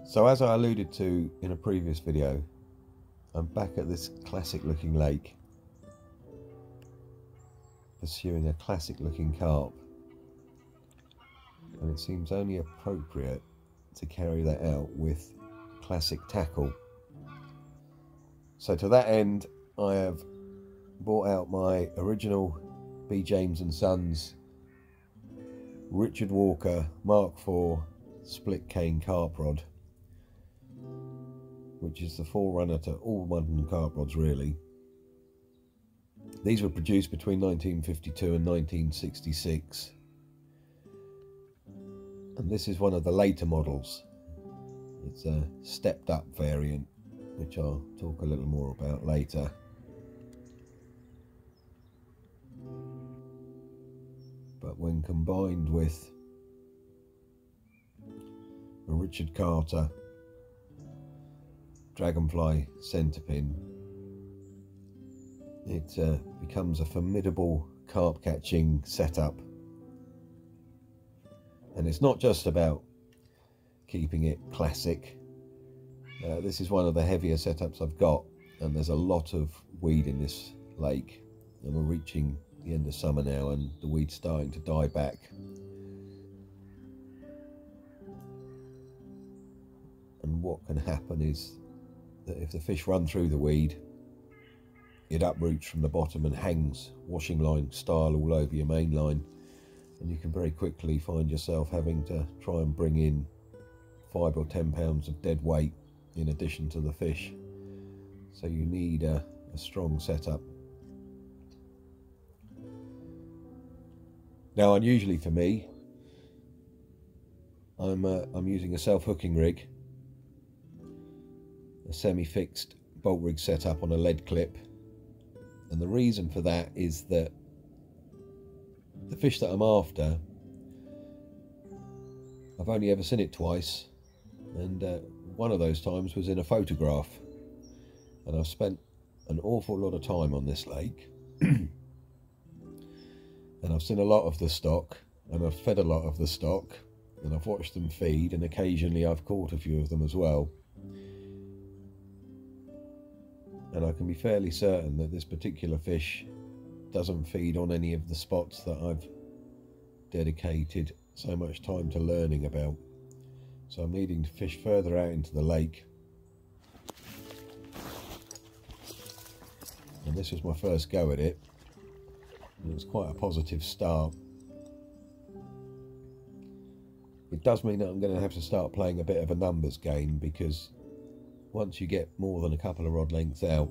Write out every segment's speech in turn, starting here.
So as I alluded to in a previous video, I'm back at this classic looking lake, pursuing a classic looking carp, and it seems only appropriate to carry that out with classic tackle. So to that end, I have brought out my original B. James & Sons Richard Walker Mark IV split cane carp rod, which is the forerunner to all modern carp rods really. These were produced between 1952 and 1966, and this is one of the later models. It's a stepped up variant, which I'll talk a little more about later. But when combined with a Richard Carter Dragonfly centre pin, it becomes a formidable carp catching setup. And it's not just about keeping it classic. This is one of the heavier setups I've got, and there's a lot of weed in this lake, and we're reaching the end of summer now and the weed's starting to die back. And what can happen is that if the fish run through the weed, it uproots from the bottom and hangs washing line style all over your main line, and you can very quickly find yourself having to try and bring in 5 or 10 pounds of dead weight in addition to the fish. So you need a strong setup. Now, unusually for me, I'm using a self-hooking rig, a semi-fixed bolt rig set up on a lead clip, and the reason for that is that the fish that I'm after, I've only ever seen it twice, and one of those times was in a photograph, and I've spent an awful lot of time on this lake and I've seen a lot of the stock, and I've fed a lot of the stock, and I've watched them feed, and occasionally I've caught a few of them as well. And I can be fairly certain that this particular fish doesn't feed on any of the spots that I've dedicated so much time to learning about. So I'm needing to fish further out into the lake. And this was my first go at it. And it was quite a positive start. It does mean that I'm going to have to start playing a bit of a numbers game, because once you get more than a couple of rod lengths out,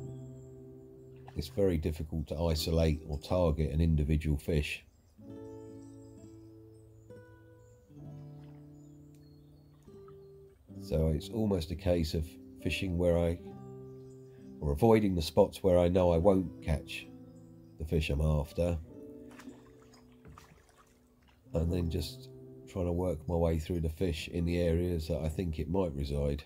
it's very difficult to isolate or target an individual fish. So it's almost a case of fishing or avoiding the spots where I know I won't catch the fish I'm after, and then just trying to work my way through the fish in the areas that I think it might reside.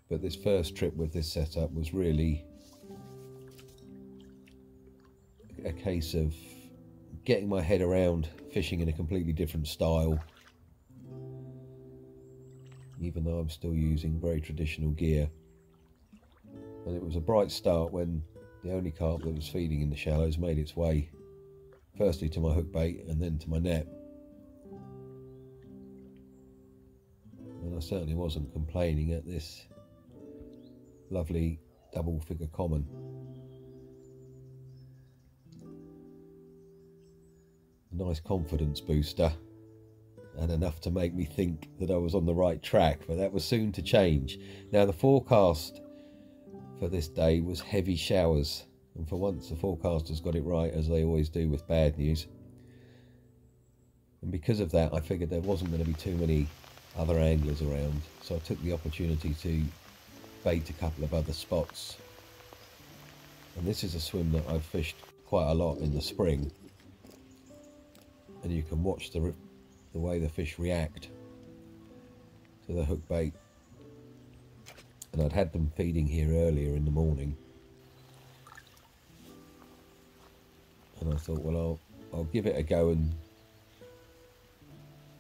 But this first trip with this setup was really a case of getting my head around fishing in a completely different style, even though I'm still using very traditional gear. And it was a bright start when the only carp that was feeding in the shallows made its way firstly to my hook bait and then to my net. And I certainly wasn't complaining at this lovely double figure common. A nice confidence booster, and enough to make me think that I was on the right track, but that was soon to change. Now, the forecast for this day was heavy showers, and for once the forecasters got it right, as they always do with bad news. And because of that, I figured there wasn't going to be too many other anglers around, so I took the opportunity to bait a couple of other spots. And this is a swim that I've fished quite a lot in the spring, and you can watch the way the fish react to the hook bait. And I'd had them feeding here earlier in the morning, and I thought, well, I'll give it a go and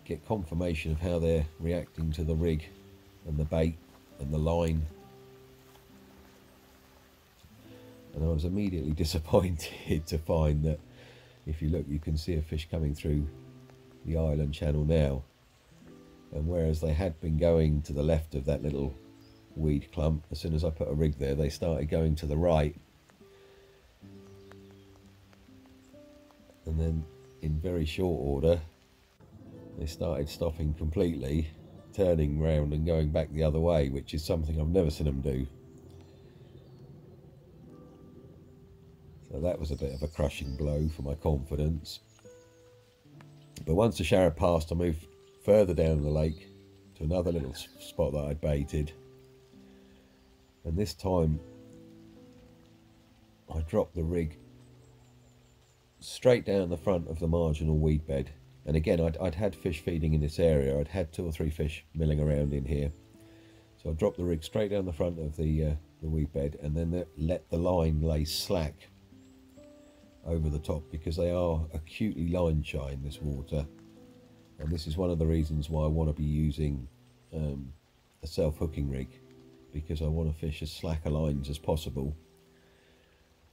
get confirmation of how they're reacting to the rig and the bait and the line. And I was immediately disappointed to find that if you look, you can see a fish coming through the island channel now. And whereas they had been going to the left of that little weed clump, as soon as I put a rig there, they started going to the right. And then in very short order, they started stopping completely, turning round and going back the other way, which is something I've never seen them do. So that was a bit of a crushing blow for my confidence. But once the shower passed, I moved further down the lake to another little spot that I'd baited. And this time I dropped the rig straight down the front of the marginal weed bed. And again, I'd had fish feeding in this area. I'd had 2 or 3 fish milling around in here. So I dropped the rig straight down the front of the weed bed, and then let the line lay slack over the top, because they are acutely line shy in this water. And this is one of the reasons why I want to be using a self-hooking rig, because I want to fish as slacker lines as possible.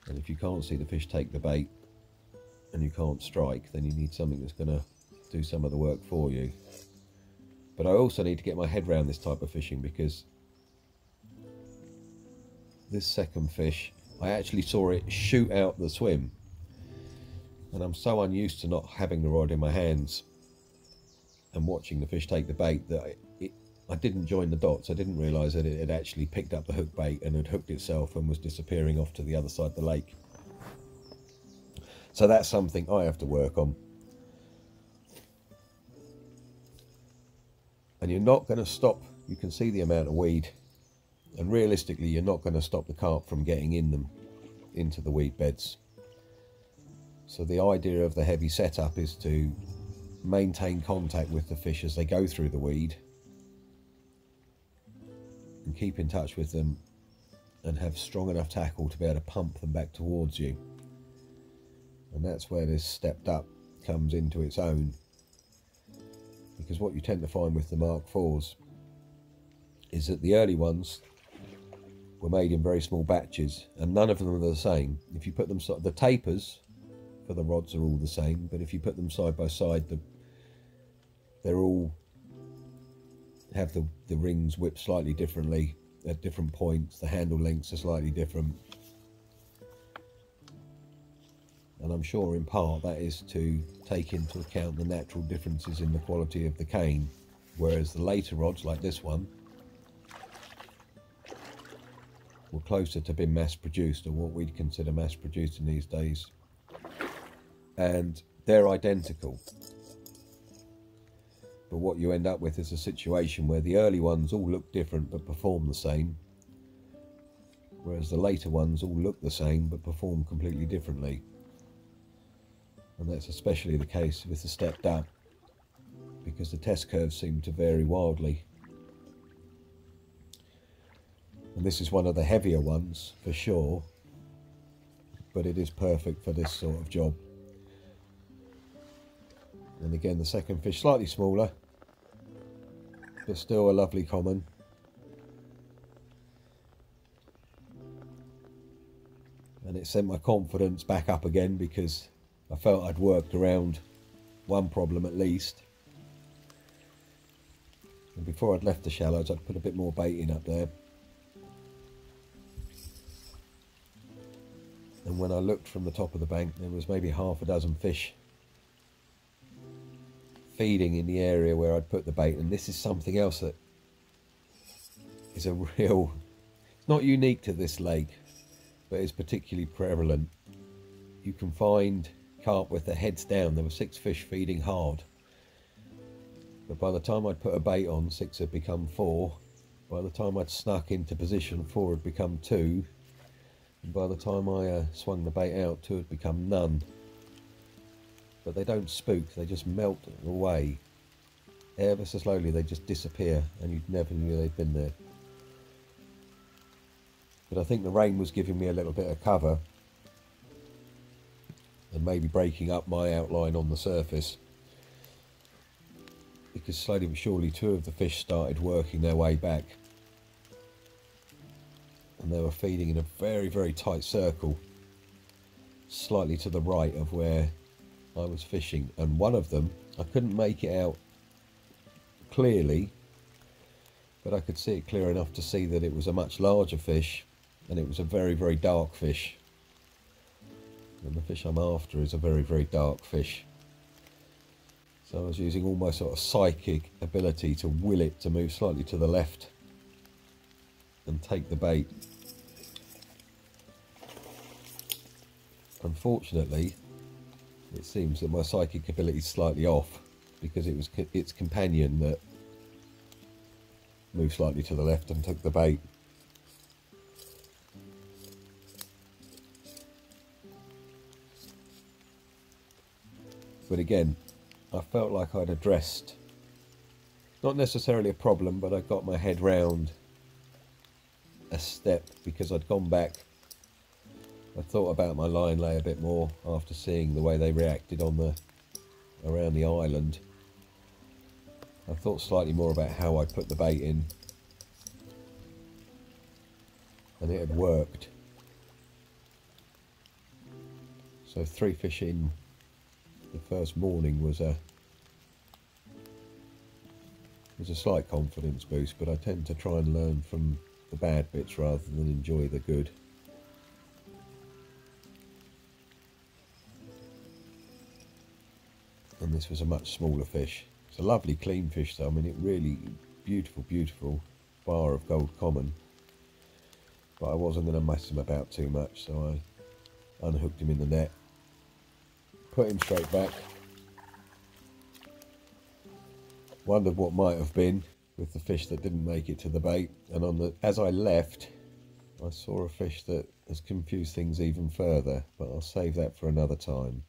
And if you can't see the fish take the bait and you can't strike, then you need something that's going to do some of the work for you. But I also need to get my head around this type of fishing, because this second fish, I actually saw it shoot out the swim, and I'm so unused to not having the rod in my hands and watching the fish take the bait that I didn't join the dots. I didn't realise that it had actually picked up the hook bait and had hooked itself and was disappearing off to the other side of the lake. So that's something I have to work on. And you're not going to stop, you can see the amount of weed, and realistically you're not going to stop the carp from getting into the weed beds. So the idea of the heavy setup is to maintain contact with the fish as they go through the weed, and keep in touch with them and have strong enough tackle to be able to pump them back towards you. And that's where this stepped up comes into its own. Because what you tend to find with the Mark IVs is that the early ones were made in very small batches, and none of them are the same. If you put them, the tapers for the rods are all the same, but if you put them side by side, they're all have the rings whipped slightly differently at different points. The handle lengths are slightly different. And I'm sure in part that is to take into account the natural differences in the quality of the cane, whereas the later rods, like this one, were closer to being mass produced, or what we'd consider mass produced in these days. And they're identical. But what you end up with is a situation where the early ones all look different but perform the same, whereas the later ones all look the same but perform completely differently. And that's especially the case with the stepped up, because the test curves seem to vary wildly. And this is one of the heavier ones for sure, but it is perfect for this sort of job. And again, the second fish slightly smaller, but still a lovely common. And it sent my confidence back up again, because I felt I'd worked around one problem at least. And before I'd left the shallows, I'd put a bit more bait in up there. And when I looked from the top of the bank, there was maybe half a dozen fish feeding in the area where I'd put the bait. And this is something else that is a real, not unique to this lake, but is particularly prevalent. You can find carp with their heads down. There were 6 fish feeding hard, but by the time I'd put a bait on, 6 had become 4. By the time I'd snuck into position, 4 had become 2, and by the time I swung the bait out, 2 had become none. But they don't spook, they just melt away ever so slowly. They just disappear, and you'd never knew they'd been there. But I think the rain was giving me a little bit of cover, and maybe breaking up my outline on the surface. because slowly but surely 2 of the fish started working their way back, and they were feeding in a very, very tight circle, slightly to the right of where I was fishing. And one of them, I couldn't make it out clearly, but I could see it clear enough to see that it was a much larger fish, and it was a very, very dark fish. And the fish I'm after is a very, very dark fish. So I was using all my sort of psychic ability to will it to move slightly to the left and take the bait. Unfortunately, it seems that my psychic ability is slightly off, because it was its companion that moved slightly to the left and took the bait. But again, I felt like I'd addressed, not necessarily a problem, but I got my head round a step, because I'd gone back. I thought about my line lay a bit more after seeing the way they reacted on around the island. I thought slightly more about how I put the bait in, and it had worked. So 3 fish in the first morning was a slight confidence boost, but I tend to try and learn from the bad bits rather than enjoy the good. And this was a much smaller fish. It's a lovely clean fish though. I mean, it really beautiful, beautiful bar of gold common. But I wasn't going to mess him about too much, so I unhooked him in the net, put him straight back. Wondered what might have been with the fish that didn't make it to the bait. And as I left, I saw a fish that has confused things even further, but I'll save that for another time.